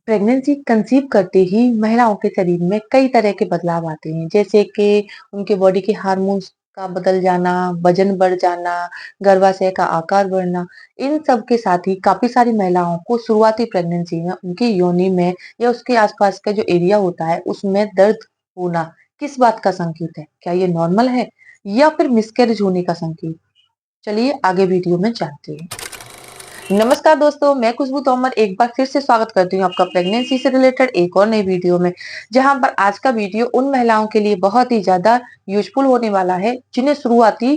Pregnancy conceive करते ही महिलाओं के शरीर में कई तरह के बदलाव आते हैं, जैसे कि उनके बॉडी के हार्मोन्स का बदल जाना, वजन बढ़ जाना, गर्भाशय का आकार बढ़ना। इन सब के साथ ही काफी सारी महिलाओं को शुरुआती प्रेगनेंसी में उनकी योनि में या उसके आसपास का जो एरिया होता है उसमें दर्द होना किस बात का संकेत है? क्या ये नॉर्मल है या फिर मिसकैरेज होने का संकेत? चलिए आगे वीडियो में जानते हैं। नमस्कार दोस्तों, मैं खुशबू तोमर एक बार फिर से स्वागत करती हूँ आपका प्रेगनेंसी से रिलेटेड एक और नई वीडियो में। जहां पर आज का वीडियो उन महिलाओं के लिए बहुत ही ज्यादा यूजफुल होने वाला है जिन्हें शुरुआती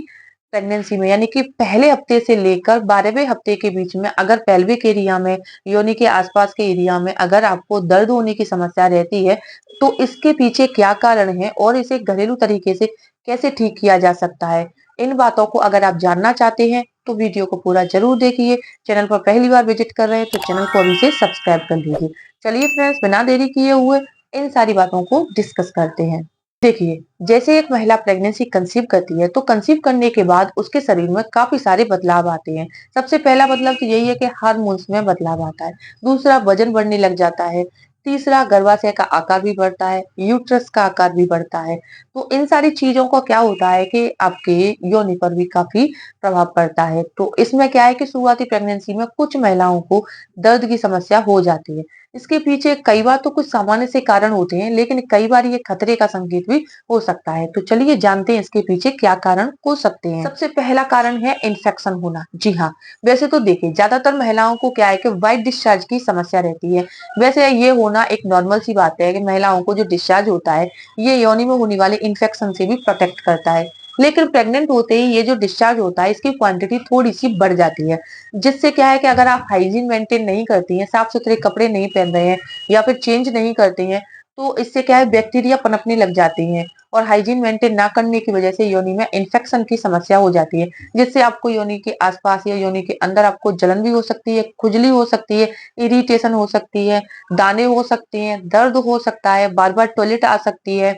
प्रेगनेंसी में यानी कि पहले हफ्ते से लेकर 12वें हफ्ते के बीच में अगर पेल्विक एरिया में, योनि के आसपास के एरिया में अगर आपको दर्द होने की समस्या रहती है तो इसके पीछे क्या कारण है और इसे घरेलू तरीके से कैसे ठीक किया जा सकता है। इन बातों को अगर आप जानना चाहते हैं तो वीडियो को पूरा जरूर देखिए। चैनल पर पहली बार विजिट कर रहे हैं तो चैनल को अभी से सब्सक्राइब कर लीजिए। चलिए फ्रेंड्स, बिना देरी किए हुए इन सारी बातों को डिस्कस करते हैं। देखिए, जैसे एक महिला प्रेगनेंसी कंसीव करती है तो कंसीव करने के बाद उसके शरीर में काफी सारे बदलाव आते हैं। सबसे पहला बदलाव तो यही है कि हार्मोन्स में बदलाव आता है। दूसरा, वजन बढ़ने लग जाता है। तीसरा, गर्भाशय का आकार भी बढ़ता है, यूट्रस का आकार भी बढ़ता है। तो इन सारी चीजों का क्या होता है कि आपके योनि पर भी काफी प्रभाव पड़ता है। तो इसमें क्या है कि शुरुआती प्रेगनेंसी में कुछ महिलाओं को दर्द की समस्या हो जाती है। इसके पीछे कई बार तो कुछ सामान्य से कारण होते हैं, लेकिन कई बार ये खतरे का संकेत भी हो सकता है। तो चलिए जानते हैं इसके पीछे क्या कारण हो सकते हैं। सबसे पहला कारण है इन्फेक्शन होना। जी हाँ, वैसे तो देखिए ज्यादातर महिलाओं को क्या है कि व्हाइट डिस्चार्ज की समस्या रहती है। वैसे ये होना एक नॉर्मल सी बात है कि महिलाओं को जो डिस्चार्ज होता है ये योनि में होने वाले इन्फेक्शन से भी प्रोटेक्ट करता है। लेकिन प्रेग्नेंट होते ही ये जो डिस्चार्ज होता है इसकी क्वांटिटी थोड़ी सी बढ़ जाती है, जिससे क्या है कि अगर आप हाइजीन मेंटेन नहीं करती हैं, साफ सुथरे कपड़े नहीं पहन रहे हैं या फिर चेंज नहीं करती हैं, तो इससे क्या है बैक्टीरिया पनपने लग जाती हैं और हाइजीन मेंटेन ना करने की वजह से योनि में इन्फेक्शन की समस्या हो जाती है, जिससे आपको योनि के आसपास या योनि के अंदर आपको जलन भी हो सकती है, खुजली हो सकती है, इरिटेशन हो सकती है, दाने हो सकते हैं, दर्द हो सकता है, बार बार टॉयलेट आ सकती है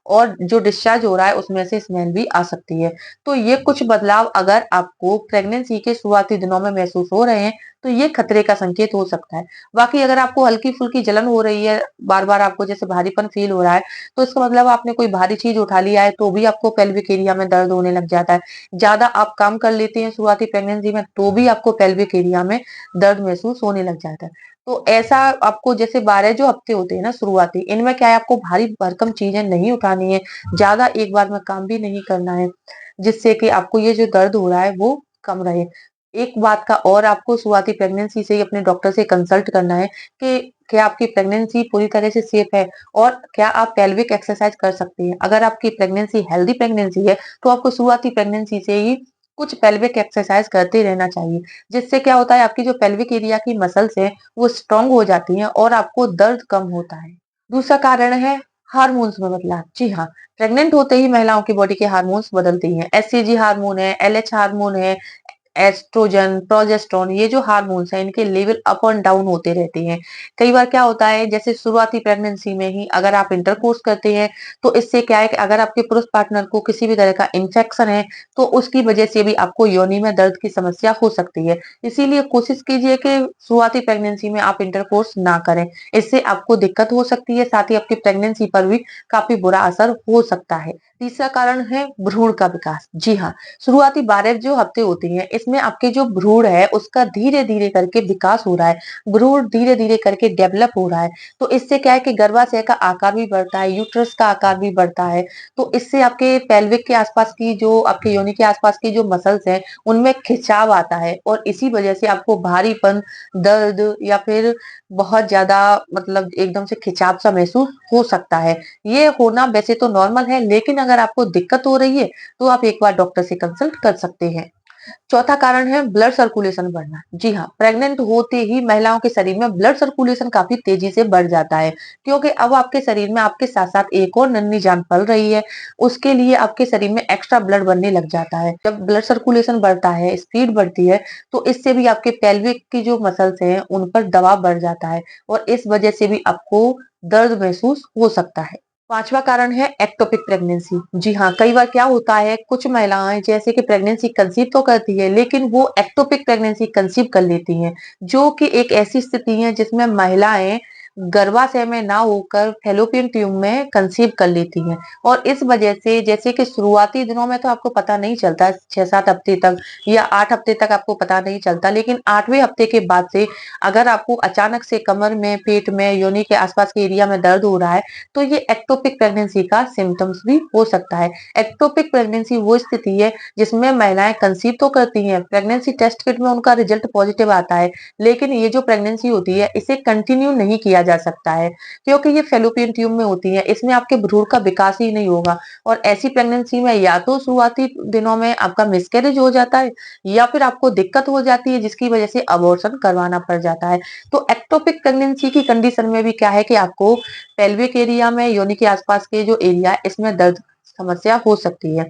और जो डिस्चार्ज हो रहा है उसमें से स्मेल भी आ सकती है। तो ये कुछ बदलाव अगर आपको प्रेगनेंसी के शुरुआती दिनों में महसूस हो रहे हैं तो ये खतरे का संकेत हो सकता है। बाकी अगर आपको हल्की फुल्की जलन हो रही है, बार बार आपको जैसे भारीपन फील हो रहा है, तो इसका मतलब आपने कोई भारी चीज उठा लिया है तो भी आपको पेल्विक एरिया में दर्द होने लग जाता है। ज्यादा आप काम कर लेते हैं शुरुआती प्रेगनेंसी में तो भी आपको पेल्विक एरिया में दर्द महसूस होने लग जाता है। तो ऐसा आपको जैसे 12 जो हफ्ते होते हैं ना शुरुआती, इनमें क्या है आपको भारी भरकम चीजें नहीं उठानी है, ज्यादा एक बार में काम भी नहीं करना है, जिससे कि आपको ये जो दर्द हो रहा है वो कम रहे। एक बात का और आपको शुरुआती प्रेगनेंसी से ही अपने डॉक्टर से कंसल्ट करना है कि क्या आपकी प्रेगनेंसी पूरी तरह से सेफ है और क्या आप पेल्विक एक्सरसाइज कर सकती हैं। अगर आपकी प्रेगनेंसी हेल्दी प्रेगनेंसी है तो आपको शुरुआती प्रेगनेंसी से ही कुछ पेल्विक एक्सरसाइज करते रहना चाहिए, जिससे क्या होता है आपकी जो पेल्विक एरिया की मसल्स है वो स्ट्रांग हो जाती हैं और आपको दर्द कम होता है। दूसरा कारण है हार्मोन्स में बदलाव। जी हाँ, प्रेग्नेंट होते ही महिलाओं की बॉडी के हार्मोन्स बदलती हैं। एचसीजी हार्मोन है, एलएच हार्मोन है, एस्ट्रोजन, प्रोजेस्टेरोन, ये जो हार्मोन्स हैं इनके लेवल अप एंड डाउन होते रहते हैं। कई बार क्या होता है जैसे शुरुआती प्रेगनेंसी में ही अगर आप इंटरकोर्स करते हैं तो इससे क्या है कि अगर आपके पुरुष पार्टनर को किसी भी तरह का इन्फेक्शन है तो उसकी वजह से भी आपको योनि में दर्द की समस्या हो सकती है। इसीलिए कोशिश कीजिए कि शुरुआती प्रेगनेंसी में आप इंटरकोर्स ना करें, इससे आपको दिक्कत हो सकती है, साथ ही आपकी प्रेगनेंसी पर भी काफी बुरा असर हो सकता है। तीसरा कारण है भ्रूण का विकास। जी हाँ, शुरुआती 12 जो हफ्ते होते हैं इसमें आपके जो भ्रूण है उसका धीरे धीरे करके विकास हो रहा है, भ्रूण धीरे धीरे करके डेवलप हो रहा है। तो इससे क्या है कि गर्भाशय का आकार भी बढ़ता है, यूट्रस का आकार भी बढ़ता है। तो इससे आपके पेल्विक के आसपास की जो आपके योनि के आसपास की जो मसल्स हैं उनमें खिंचाव आता है और इसी वजह से आपको भारीपन, दर्द या फिर बहुत ज्यादा मतलब एकदम से खिंचाव सा महसूस हो सकता है। ये होना वैसे तो नॉर्मल है, लेकिन अगर आपको दिक्कत हो रही है तो आप एक बार डॉक्टर से कंसल्ट कर सकते हैं। चौथा कारण है ब्लड सर्कुलेशन बढ़ना। जी हाँ, प्रेग्नेंट होते ही महिलाओं के शरीर में ब्लड सर्कुलेशन काफी तेजी से बढ़ जाता है, क्योंकि अब आपके शरीर में आपके साथ साथ एक और नन्ही जान पल रही है। उसके लिए आपके शरीर में एक्स्ट्रा ब्लड बनने लग जाता है। जब ब्लड सर्कुलेशन बढ़ता है, स्पीड बढ़ती है, तो इससे भी आपके पेल्विक की जो मसल्स हैं उन पर दबाव बढ़ जाता है और इस वजह से भी आपको दर्द महसूस हो सकता है। पांचवा कारण है एक्टोपिक प्रेगनेंसी। जी हाँ, कई बार क्या होता है कुछ महिलाएं जैसे कि प्रेगनेंसी कंसीव तो करती है लेकिन वो एक्टोपिक प्रेगनेंसी कंसीव कर लेती हैं, जो कि एक ऐसी स्थिति है जिसमें महिलाएं गर्भाशय में ना होकर फैलोपियन ट्यूब में कंसीव कर लेती हैं। और इस वजह से जैसे कि शुरुआती दिनों में तो आपको पता नहीं चलता 6-7 हफ्ते तक या 8 हफ्ते तक आपको पता नहीं चलता, लेकिन 8वें हफ्ते के बाद से अगर आपको अचानक से कमर में, पेट में, योनि के आसपास के एरिया में दर्द हो रहा है, तो ये एक्टोपिक प्रेगनेंसी का सिम्पटम्स भी हो सकता है। एक्टोपिक प्रेगनेंसी वो स्थिति है जिसमें महिलाएं कंसीव तो करती हैं, प्रेगनेंसी टेस्ट किट में उनका रिजल्ट पॉजिटिव आता है, लेकिन ये जो प्रेगनेंसी होती है इसे कंटिन्यू नहीं किया जा सकता है, क्योंकि ये फैलोपियन ट्यूब में होती है, इसमें आपके भ्रूण का विकास ही नहीं होगा। और ऐसी प्रेगनेंसी में या तो शुरुआती दिनों में आपका मिसकैरेज हो जाता है या फिर आपको दिक्कत हो जाती है जिसकी वजह से अबॉर्शन करवाना पड़ जाता है। तो एक्टोपिक प्रेगनेंसी की कंडीशन में भी क्या है कि आपको पेल्विक एरिया में, योनि के आसपास के जो एरिया है इसमें दर्द समस्या हो सकती है।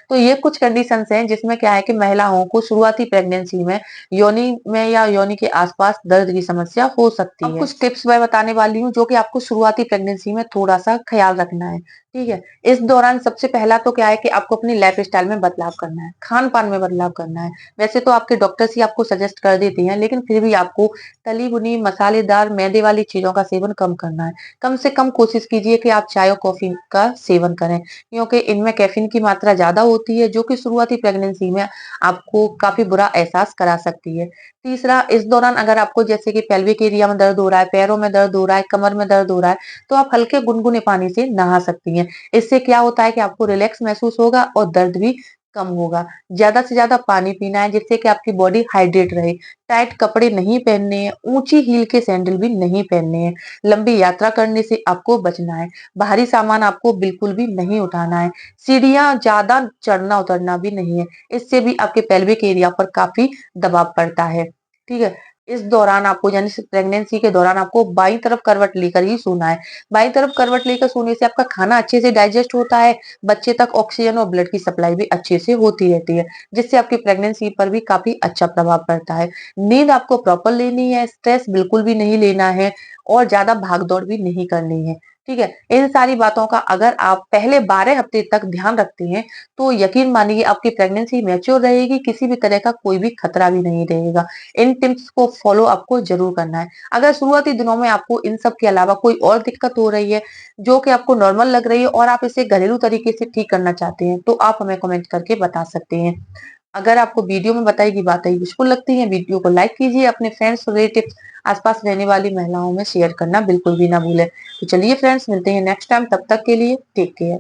तो ये कुछ कंडीशंस हैं जिसमें क्या है कि महिलाओं को शुरुआती प्रेगनेंसी में योनि में या योनि के आसपास दर्द की समस्या हो सकती है। अब कुछ टिप्स मैं बताने वाली हूँ जो कि आपको शुरुआती प्रेगनेंसी में थोड़ा-सा ख्याल रखना है, ठीक है? इस दौरान सबसे पहला तो क्या है कि आपको अपनी लाइफस्टाइल में बदलाव करना है, खान-पान में बदलाव करना है। वैसे तो आपके डॉक्टर्स ही आपको सजेस्ट कर देते हैं, लेकिन फिर भी आपको तली-भुनी, मसालेदार, मैदे वाली चीज़ों का सेवन कम करना है। कम से कम कोशिश कीजिए कि आप चाय और कॉफ़ी का सेवन करें, क्योंकि इनमें कैफ़ीन की मात्रा ज़्यादा होती है, जो कि शुरुआती प्रेगनेंसी में आपको काफ़ी बुरा एहसास करा सकती है। तीसरा, इस दौरान अगर आपको जैसे कि पेल्विक एरिया में दर्द हो रहा है, पैरों में दर्द हो रहा है, कमर में दर्द हो रहा है, तो आप हल्के गुनगुने पानी से नहा सकती हैं। इससे क्या होता है कि आपको रिलैक्स महसूस होगा और दर्द भी कम होगा। ज़्यादा से ज़्यादा पानी पीना है जिससे कि आपकी बॉडी हाइड्रेट रहे। टाइट कपड़े नहीं पहनने हैं, ऊँची हील के सैंडल भी नहीं पहनने हैं। लंबी यात्रा करने से आपको बचना है। भारी सामान आपको बिल्कुल भी नहीं उठाना है। सीढ़ियाँ ज़्यादा चढ़ना-उतरना भी नहीं है। इससे भी आपके पेल्विक एरिया पर काफ़ी दबाव पड़ता है। ठीक है? इस दौरान आपको यानी प्रेगनेंसी के दौरान आपको बाईं तरफ करवट लेकर ही सोना है। बाईं तरफ करवट लेकर सोने से आपका खाना अच्छे से डाइजेस्ट होता है, बच्चे तक ऑक्सीजन और ब्लड की सप्लाई भी अच्छे से होती रहती है, जिससे आपकी प्रेगनेंसी पर भी काफ़ी अच्छा प्रभाव पड़ता है। नींद आपको प्रॉपर लेनी है, स्ट्रेस बिल्कुल भी नहीं लेना है और ज़्यादा भाग-दौड़ भी नहीं करनी है। ठीक है? इन सारी बातों का अगर आप पहले 12 हफ्ते तक ध्यान रखते हैं, तो यकीन मानिए आपकी प्रेगनेंसी मैच्योर रहेगी, किसी भी तरह का कोई भी खतरा भी नहीं रहेगा। इन टिप्स को फॉलो आपको ज़रूर करना है। अगर शुरुआती दिनों में आपको इन सब के अलावा कोई और दिक्कत हो रही है, जो कि आपको नॉर्मल लग रही है और आप इसे घरेलू तरीके से ठीक करना चाहते हैं, तो आप हमें कमेंट करके बता सकते हैं। अगर आपको वीडियो में बताई गई बातें यूज़फुल लगती हैं, वीडियो को लाइक कीजिए, अपने फ्रेंड्स, रिलेटिव्स, आस-पास रहने वाली महिलाओं में शेयर करना बिल्कुल भी ना भूलें। तो चलिए फ्रेंड्स, मिलते हैं नेक्स्ट टाइम, तब तक के लिए टेक केयर।